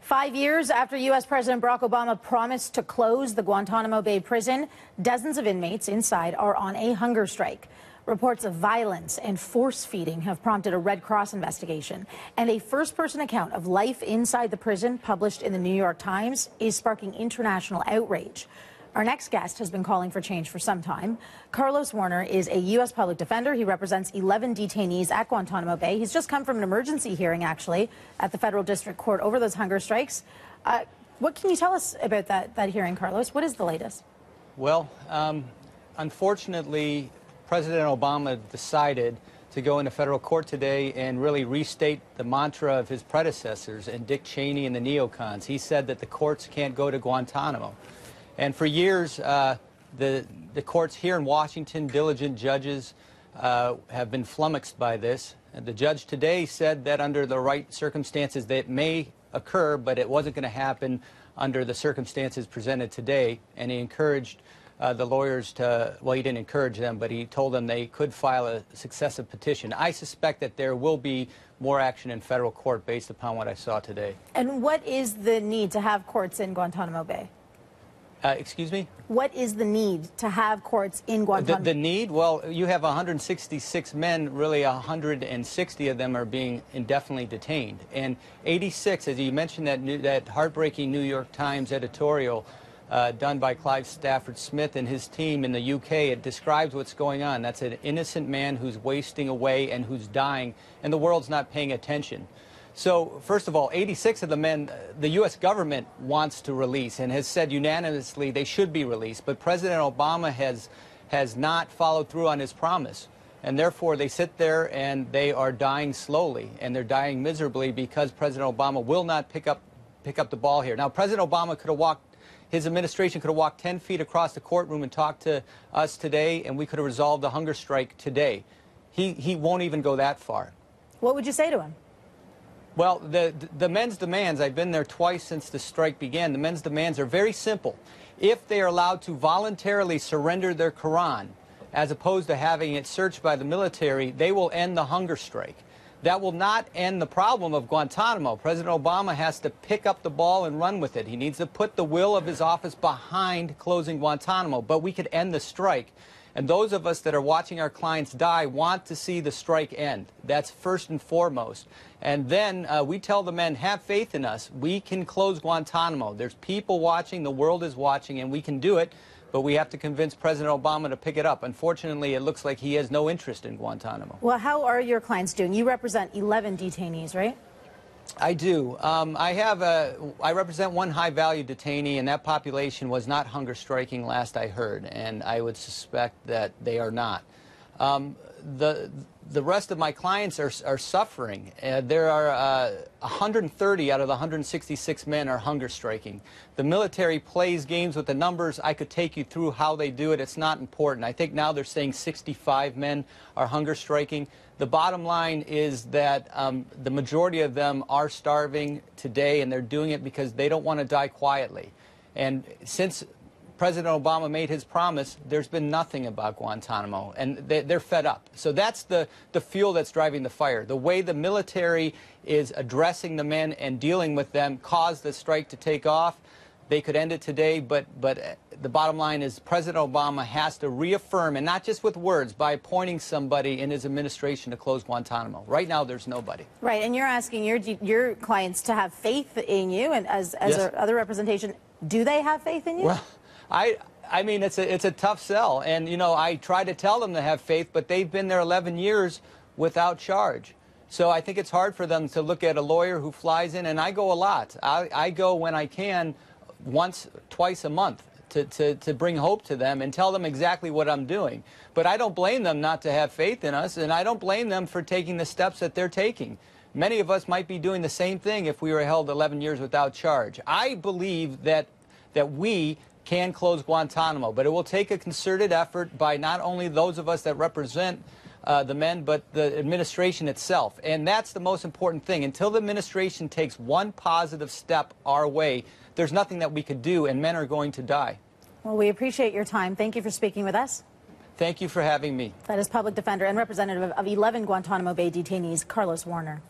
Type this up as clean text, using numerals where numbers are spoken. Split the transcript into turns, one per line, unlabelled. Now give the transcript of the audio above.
5 years after U.S. President Barack Obama promised to close the Guantanamo Bay prison, dozens of inmates inside are on a hunger strike. Reports of violence and force feeding have prompted a Red Cross investigation. And a first-person account of life inside the prison, published in the New York Times, is sparking international outrage. Our next guest has been calling for change for some time. Carlos Warner is a U.S. public defender. He represents 11 detainees at Guantanamo Bay. He's just come from an emergency hearing, actually, at the federal district court over those hunger strikes. What can you tell us about that hearing, Carlos? What is the latest?
Well, unfortunately, President Obama decided to go into federal court today and really restate the mantra of his predecessors and Dick Cheney and the neocons. He said that the courts can't go to Guantanamo. And for years, the courts here in Washington, diligent judges, have been flummoxed by this. And the judge today said that under the right circumstances that may occur, but it wasn't going to happen under the circumstances presented today. And he encouraged the lawyers to, well, he didn't encourage them, but he told them they could file a successive petition. I suspect that there will be more action in federal court based upon what I saw today.
And what is the need to have courts in Guantanamo Bay?
Excuse me?
What is the need to have courts in Guantanamo?
The need? Well, you have 166 men, really 160 of them are being indefinitely detained. And 86, as you mentioned, that heartbreaking New York Times editorial done by Clive Stafford Smith and his team in the UK, it describes what's going on. That's an innocent man who's wasting away and who's dying, and the world's not paying attention. So, first of all, 86 of the men the U.S. government wants to release and has said unanimously they should be released. But President Obama has not followed through on his promise. And therefore, they sit there and they are dying slowly. And they're dying miserably because President Obama will not pick up the ball here. Now, President Obama could have walked, his administration could have walked 10 feet across the courtroom and talked to us today, and we could have resolved the hunger strike today. He won't even go that far.
What would you say to him?
Well, the men's demands, I've been there twice since the strike began, the men's demands are very simple. If they are allowed to voluntarily surrender their Quran, as opposed to having it searched by the military, they will end the hunger strike. That will not end the problem of Guantanamo. President Obama has to pick up the ball and run with it. He needs to put the will of his office behind closing Guantanamo, but we could end the strike. And those of us that are watching our clients die want to see the strike end. That's first and foremost. And then we tell the men, have faith in us. We can close Guantanamo. There's people watching, the world is watching, and we can do it. But we have to convince President Obama to pick it up. Unfortunately, it looks like he has no interest in Guantanamo.
Well, how are your clients doing? You represent 11 detainees, right?
I do. I represent one high-value detainee, and that population was not hunger striking last I heard, and I would suspect that they are not. The rest of my clients are suffering. There are 130 out of the 166 men are hunger striking. The military plays games with the numbers. I could take you through how they do it. It's not important. I think now they're saying 65 men are hunger striking. The bottom line is that the majority of them are starving today, and they're doing it because they don't want to die quietly. And since President Obama made his promise, there's been nothing about Guantanamo, and they're fed up. So that's the fuel that's driving the fire. The way the military is addressing the men and dealing with them caused the strike to take off. They could end it today, but the bottom line is President Obama has to reaffirm, and not just with words, by appointing somebody in his administration to close Guantanamo. Right now, there's nobody. Right,
and you're asking your clients to have faith in you, and as yes. Other representation, do they have faith in you?
Well, I mean, it's a tough sell, and, you know, I try to tell them to have faith, but they've been there 11 years without charge. So I think it's hard for them to look at a lawyer who flies in, and I go a lot. I go when I can, once, twice a month, to bring hope to them and tell them exactly what I'm doing. But I don't blame them not to have faith in us, and I don't blame them for taking the steps that they're taking. Many of us might be doing the same thing if we were held 11 years without charge. I believe that we can close Guantanamo, but it will take a concerted effort by not only those of us that represent the men, but the administration itself. And that's the most important thing. Until the administration takes one positive step our way, there's nothing that we could do, and men are going to die.
Well, we appreciate your time. Thank you for speaking with us.
Thank you for having me.
That is public defender and representative of 11 Guantanamo Bay detainees, Carlos Warner.